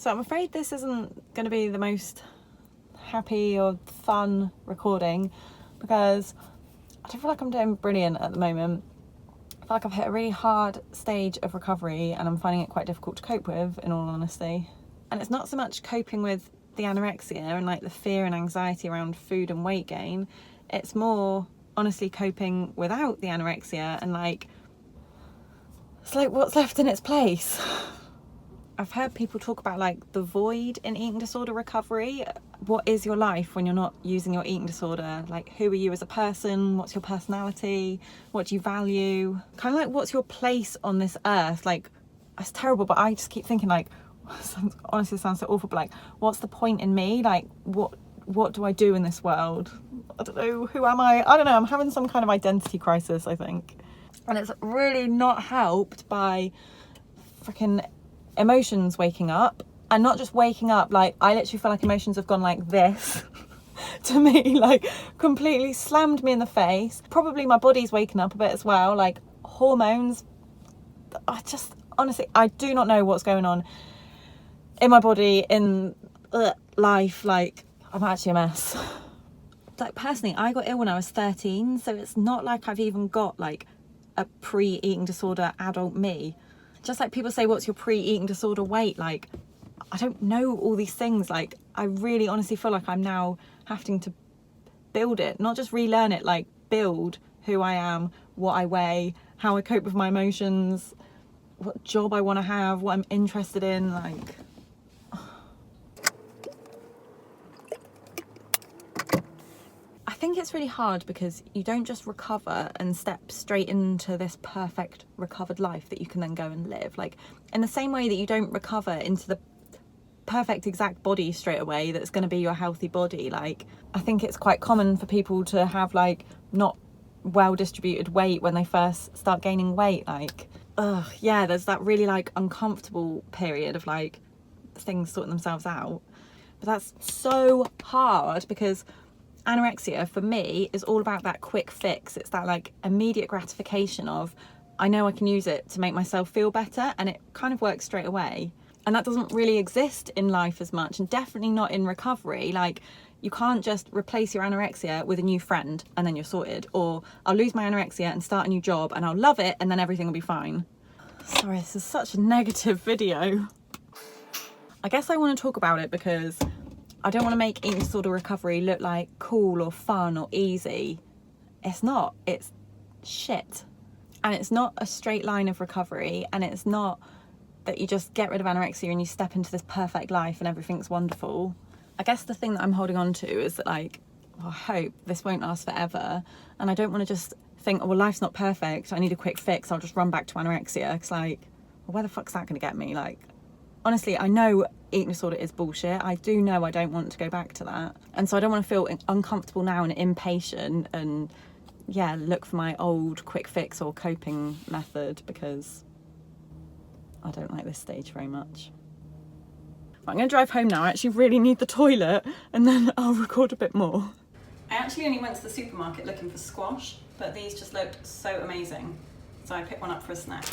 So I'm afraid this isn't going to be the most happy or fun recording because I don't feel like I'm doing brilliant at the moment. I feel like I've hit a really hard stage of recovery and I'm finding it quite difficult to cope with, in all honesty. And it's not so much coping with the anorexia and like the fear and anxiety around food and weight gain. It's more honestly coping without the anorexia and like, it's like what's left in its place. I've heard people talk about like the void in eating disorder recovery. What is your life when you're not using your eating disorder? Like, who are you as a person? What's your personality? What do you value? Kind of like, what's your place on this earth? Like, it's terrible, but I just keep thinking like, honestly, it sounds so awful, but like, what's the point in me? Like, what do I do in this world? I don't know, who am I? I don't know, I'm having some kind of identity crisis, I think. And it's really not helped by freaking emotions waking up, and not just waking up, like I literally feel like emotions have gone like this to me, like completely slammed me in the face. Probably my body's waking up a bit as well, like hormones. I just honestly, I do not know what's going on in my body, in life. Like, I'm actually a mess. Like, personally, I got ill when I was 13, so it's not like I've even got like a pre-eating disorder adult me. Just like people say, what's your pre-eating disorder weight? Like, I don't know all these things. Like, I really honestly feel like I'm now having to build it, not just relearn it, like build who I am, what I weigh, how I cope with my emotions, what job I want to have, what I'm interested in. Like, I think it's really hard because you don't just recover and step straight into this perfect recovered life that you can then go and live. Like, in the same way that you don't recover into the perfect exact body straight away that's going to be your healthy body. Like, I think it's quite common for people to have like not well distributed weight when they first start gaining weight. Like, yeah, there's that really like uncomfortable period of like things sorting themselves out. But that's so hard because anorexia for me is all about that quick fix. It's that like immediate gratification of, I know I can use it to make myself feel better, and it kind of works straight away. And that doesn't really exist in life as much, and definitely not in recovery. Like, you can't just replace your anorexia with a new friend and then you're sorted, or I'll lose my anorexia and start a new job and I'll love it and then everything will be fine. Sorry, this is such a negative video. I guess I want to talk about it because I don't want to make eating disorder recovery look like cool or fun or easy. It's not. It's shit. And it's not a straight line of recovery, and it's not that you just get rid of anorexia and you step into this perfect life and everything's wonderful. I guess the thing that I'm holding on to is that, like, I hope this won't last forever, and I don't want to just think, oh, well, life's not perfect, I need a quick fix, I'll just run back to anorexia. It's like, well, where the fuck's that going to get me? Like, honestly, I know eating disorder is bullshit. I do know I don't want to go back to that. And so I don't want to feel uncomfortable now and impatient and, yeah, look for my old quick fix or coping method, because I don't like this stage very much. I'm going to drive home now. I actually really need the toilet, and then I'll record a bit more. I actually only went to the supermarket looking for squash, but these just looked so amazing. So I picked one up for a snack.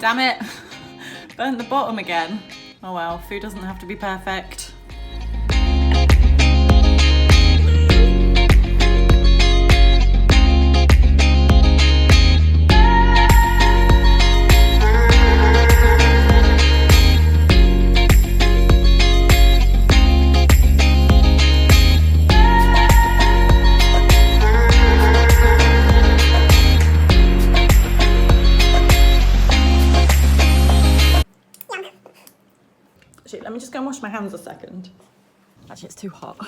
Damn it, burnt the bottom again. Oh well, food doesn't have to be perfect. Actually, let me just go and wash my hands a second. Actually, it's too hot.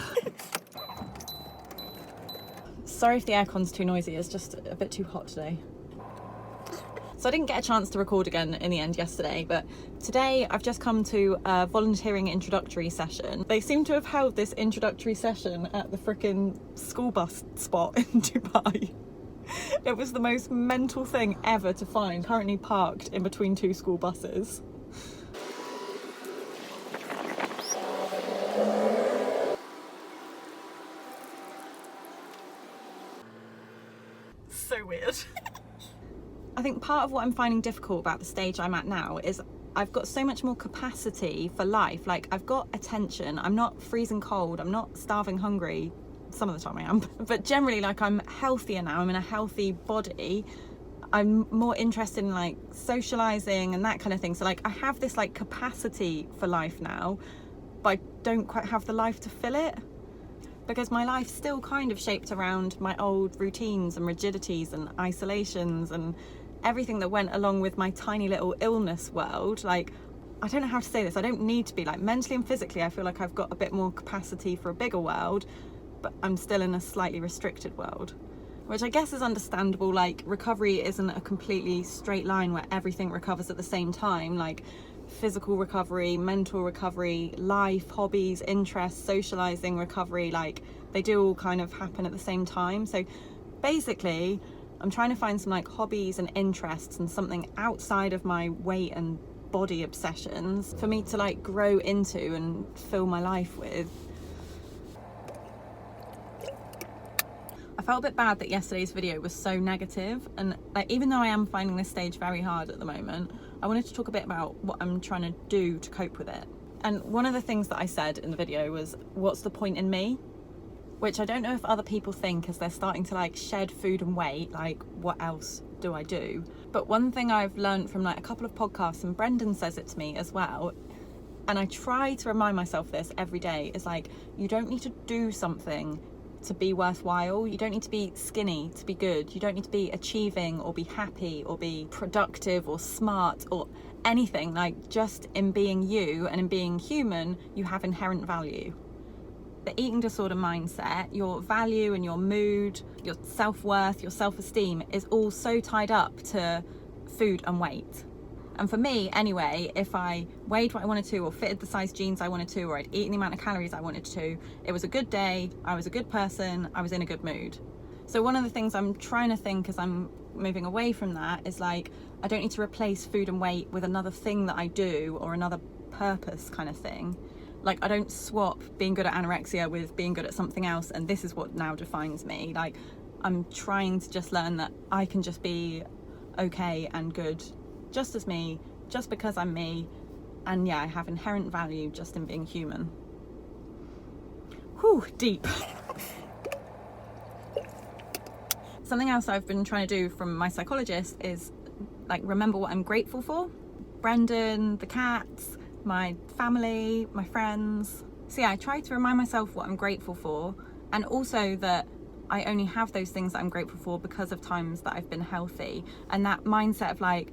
Sorry if the aircon's too noisy, it's just a bit too hot today. So I didn't get a chance to record again in the end yesterday, but today I've just come to a volunteering introductory session. They seem to have held this introductory session at the frickin' school bus spot in Dubai. It was the most mental thing ever to find, currently parked in between two school buses. So weird. I think part of what I'm finding difficult about the stage I'm at now is I've got so much more capacity for life. Like, I've got attention, I'm not freezing cold, I'm not starving hungry. Some of the time I am, but generally, like, I'm healthier now, I'm in a healthy body, I'm more interested in like socializing and that kind of thing. So like I have this like capacity for life now, but I don't quite have the life to fill it, because my life's still kind of shaped around my old routines and rigidities and isolations and everything that went along with my tiny little illness world. Like, I don't know how to say this, I don't need to be, like, mentally and physically I feel like I've got a bit more capacity for a bigger world, but I'm still in a slightly restricted world, which I guess is understandable. Like, recovery isn't a completely straight line where everything recovers at the same time. Like, physical recovery, mental recovery, life, hobbies, interests, socializing recovery, like, they do all kind of happen at the same time. So basically I'm trying to find some like hobbies and interests and something outside of my weight and body obsessions for me to like grow into and fill my life with. I felt a bit bad that yesterday's video was so negative, and like, even though I am finding this stage very hard at the moment, I wanted to talk a bit about what I'm trying to do to cope with it. And one of the things that I said in the video was, what's the point in me? Which I don't know if other people think as they're starting to like shed food and weight, like, what else do I do? But one thing I've learned from like a couple of podcasts, and Brendan says it to me as well, and I try to remind myself this every day, is like, you don't need to do something to be worthwhile. You don't need to be skinny to be good. You don't need to be achieving or be happy or be productive or smart or anything. Like, just in being you and in being human, you have inherent value. The eating disorder mindset, your value and your mood, your self-worth, your self-esteem is all so tied up to food and weight. And for me anyway, if I weighed what I wanted to, or fitted the size jeans I wanted to, or I'd eaten the amount of calories I wanted to, it was a good day, I was a good person, I was in a good mood. So one of the things I'm trying to think as I'm moving away from that is like, I don't need to replace food and weight with another thing that I do or another purpose kind of thing. Like, I don't swap being good at anorexia with being good at something else and this is what now defines me. Like, I'm trying to just learn that I can just be okay and good just as me, just because I'm me, and yeah, I have inherent value just in being human. Whew, deep. Something else I've been trying to do from my psychologist is like remember what I'm grateful for. Brendan, the cats, my family, my friends. So yeah, I try to remind myself what I'm grateful for, and also that I only have those things that I'm grateful for because of times that I've been healthy. And that mindset of like,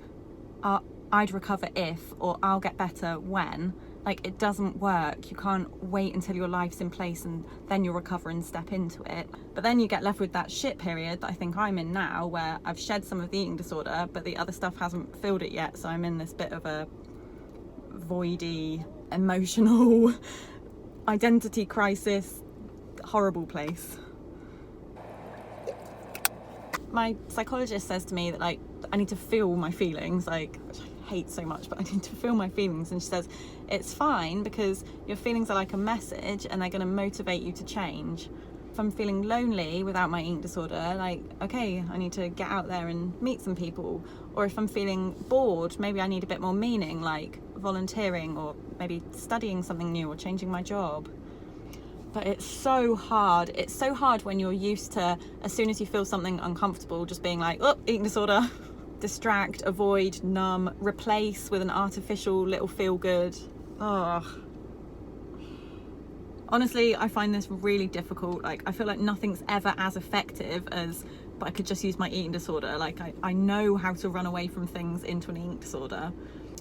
I'd recover if, or I'll get better when, like, it doesn't work. You can't wait until your life's in place and then you'll recover and step into it. But then you get left with that shit period that I think I'm in now, where I've shed some of the eating disorder, but the other stuff hasn't filled it yet. So I'm in this bit of a voidy, emotional, identity crisis, horrible place. My psychologist says to me that like, I need to feel my feelings, like, which I hate so much, but I need to feel my feelings. And she says, it's fine because your feelings are like a message and they're going to motivate you to change. If I'm feeling lonely without my eating disorder, like, okay, I need to get out there and meet some people. Or if I'm feeling bored, maybe I need a bit more meaning, like volunteering or maybe studying something new or changing my job. But it's so hard. It's so hard when you're used to, as soon as you feel something uncomfortable, just being like, oh, eating disorder. Distract, avoid, numb, replace with an artificial little feel good. Ugh. Honestly, I find this really difficult. Like, I feel like nothing's ever as effective as, but I could just use my eating disorder. Like, I know how to run away from things into an eating disorder.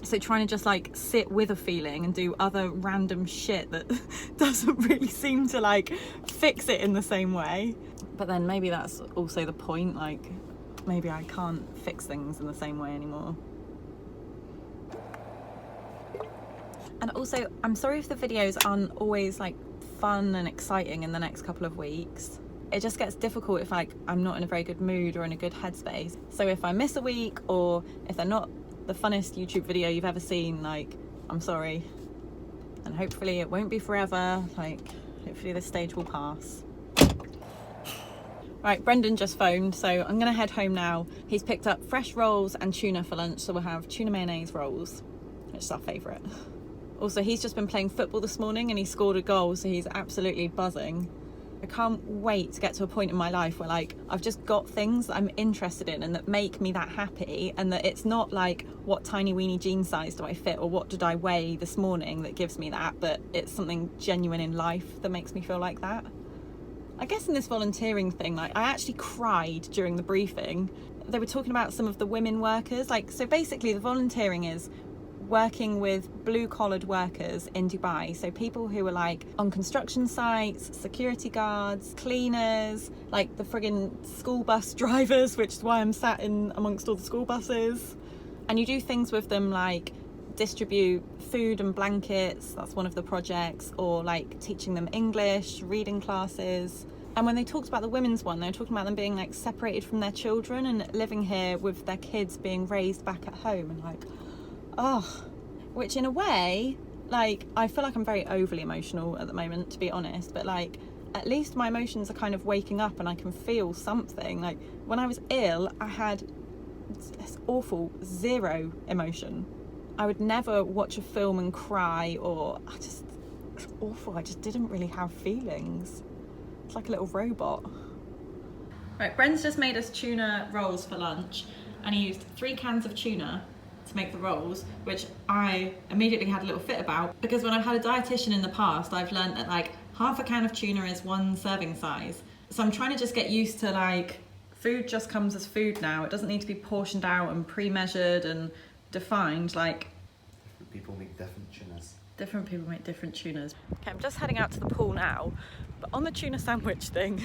So trying to just like sit with a feeling and do other random shit that doesn't really seem to like fix it in the same way. But then maybe that's also the point, like maybe I can't fix things in the same way anymore. And also, I'm sorry if the videos aren't always like fun and exciting in the next couple of weeks. It just gets difficult if like I'm not in a very good mood or in a good headspace. So if I miss a week, or if they're not the funnest YouTube video you've ever seen, like, I'm sorry. And hopefully it won't be forever. Like, hopefully this stage will pass. Right, Brendan just phoned, so I'm gonna head home now. He's picked up fresh rolls and tuna for lunch, so we'll have tuna mayonnaise rolls, which is our favourite. Also, he's just been playing football this morning and he scored a goal, so he's absolutely buzzing. I can't wait to get to a point in my life where like I've just got things that I'm interested in and that make me that happy, and that it's not like what tiny weeny jean size do I fit or what did I weigh this morning that gives me that, but it's something genuine in life that makes me feel like that. I guess in this volunteering thing, like I actually cried during the briefing. They were talking about some of the women workers, like, so basically the volunteering is working with blue-collared workers in Dubai, so people who are like on construction sites, security guards, cleaners, like the friggin' school bus drivers, which is why I'm sat in amongst all the school buses. And you do things with them like distribute food and blankets, that's one of the projects, or like teaching them English, reading classes. And when they talked about the women's one, they were talking about them being like separated from their children and living here with their kids being raised back at home, and like, oh, which in a way, like, I feel like I'm very overly emotional at the moment, to be honest, but like at least my emotions are kind of waking up and I can feel something. Like when I was ill, I had this awful zero emotion. I would never watch a film and cry, or it's awful. I just didn't really have feelings. It's like a little robot. Right, Bren's just made us tuna rolls for lunch, and he used 3 cans of tuna to make the rolls, which I immediately had a little fit about, because when I've had a dietitian in the past, I've learned that like half a can of tuna is 1 serving size. So I'm trying to just get used to like, food just comes as food now. It doesn't need to be portioned out and pre-measured and defined. Like, different people make different tunas. Different people make different tunas. Okay, I'm just heading out to the pool now, but on the tuna sandwich thing,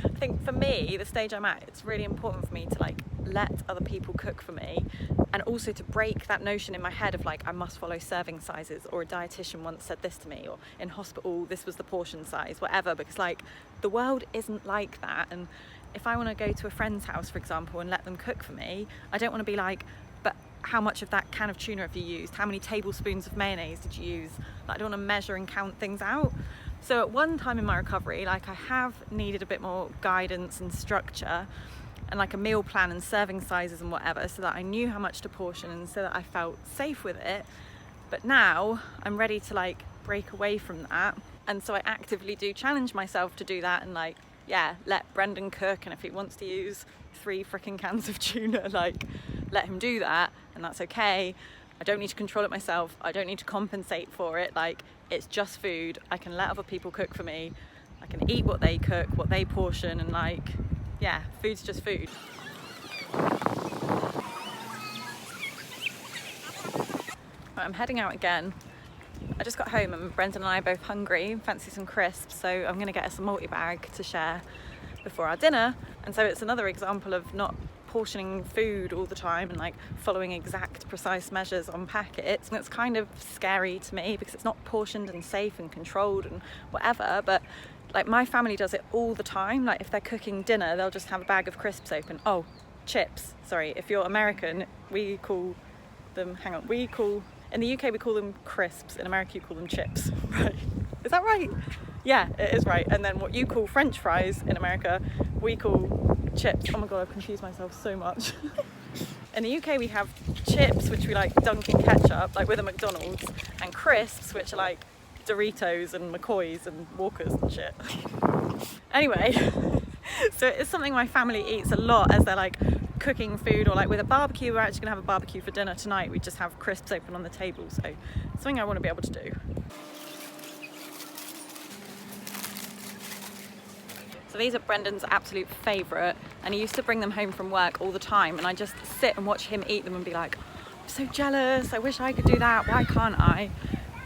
I think for me, the stage I'm at, it's really important for me to like let other people cook for me, and also to break that notion in my head of like I must follow serving sizes, or a dietitian once said this to me, or in hospital this was the portion size, whatever, because like the world isn't like that. And if I want to go to a friend's house, for example, and let them cook for me, I don't want to be like, but how much of that can of tuna have you used? How many tablespoons of mayonnaise did you use? Like, I don't want to measure and count things out. So at one time in my recovery, like I have needed a bit more guidance and structure, and like a meal plan and serving sizes and whatever, so that I knew how much to portion and so that I felt safe with it. But now I'm ready to like break away from that. And so I actively do challenge myself to do that, and like, yeah, let Brendan cook, and if he wants to use 3 freaking cans of tuna, like, let him do that, and that's okay. I don't need to control it myself. I don't need to compensate for it. Like, it's just food. I can let other people cook for me. I can eat what they cook, what they portion, and like, yeah, food's just food. Right, I'm heading out again. I just got home and Brendan and I are both hungry, fancy some crisps, so I'm going to get us a multi-bag to share before our dinner. And so it's another example of not portioning food all the time and like following exact precise measures on packets. And it's kind of scary to me because it's not portioned and safe and controlled and whatever, but like my family does it all the time. Like if they're cooking dinner, they'll just have a bag of crisps open. Oh, chips, sorry, if you're American, we call them, in the UK we call them crisps, in America you call them chips, right? Is that right? Yeah, it is right. And then what you call French fries in America, we call chips. Oh my god, I've confused myself so much. In the UK we have chips, which we like dunk in ketchup, like with a McDonald's, and crisps, which are like Doritos and McCoys and Walkers and shit. Anyway, so it's something my family eats a lot as they're like cooking food, or like with a barbecue. We're actually gonna have a barbecue for dinner tonight. We just have crisps open on the table, so it's something I want to be able to do. So these are Brendan's absolute favourite, and he used to bring them home from work all the time, and I just sit and watch him eat them and be like, I'm so jealous, I wish I could do that, why can't I?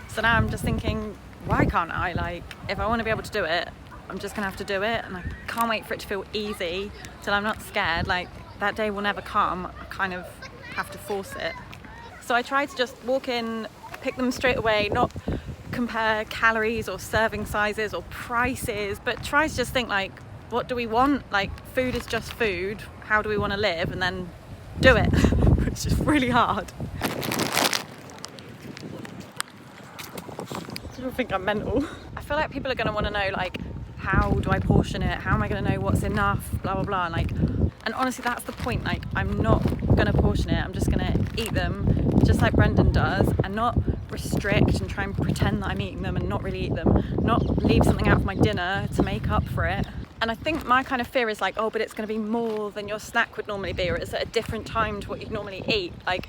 So now I'm just thinking, why can't I? Like, if I want to be able to do it, I'm just gonna have to do it, and I can't wait for it to feel easy till I'm not scared. Like, that day will never come. I kind of have to force it. So I try to just walk in, pick them straight away, not compare calories or serving sizes or prices, but try to just think like, what do we want? Like, food is just food. How do we want to live? And then do it, which is really hard. People think I'm mental. I feel like people are going to want to know, like, how do I portion it, how am I going to know what's enough, blah blah blah, and like, and honestly that's the point. Like, I'm not going to portion it, I'm just going to eat them just like Brendan does, and not restrict and try and pretend that I'm eating them and not really eat them, not leave something out for my dinner to make up for it. And I think my kind of fear is like, oh, but it's going to be more than your snack would normally be, or it's at a different time to what you'd normally eat. Like,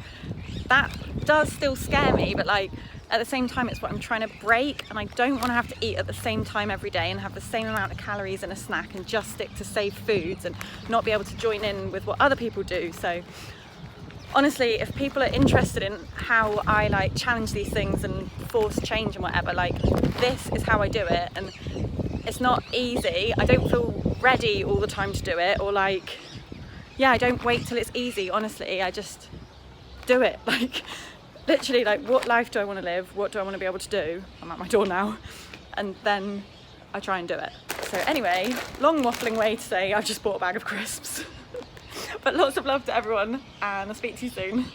that does still scare me, but like at the same time it's what I'm trying to break, and I don't want to have to eat at the same time every day and have the same amount of calories in a snack and just stick to safe foods and not be able to join in with what other people do. So honestly, if people are interested in how I like challenge these things and force change and whatever, like, this is how I do it. And it's not easy, I don't feel ready all the time to do it, or like, yeah, I don't wait till it's easy, honestly, I just do it. Like, literally, like, what life do I want to live, what do I want to be able to do, I'm at my door now, and then I try and do it. So anyway, long waffling way to say I've just bought a bag of crisps. But lots of love to everyone, and I'll speak to you soon.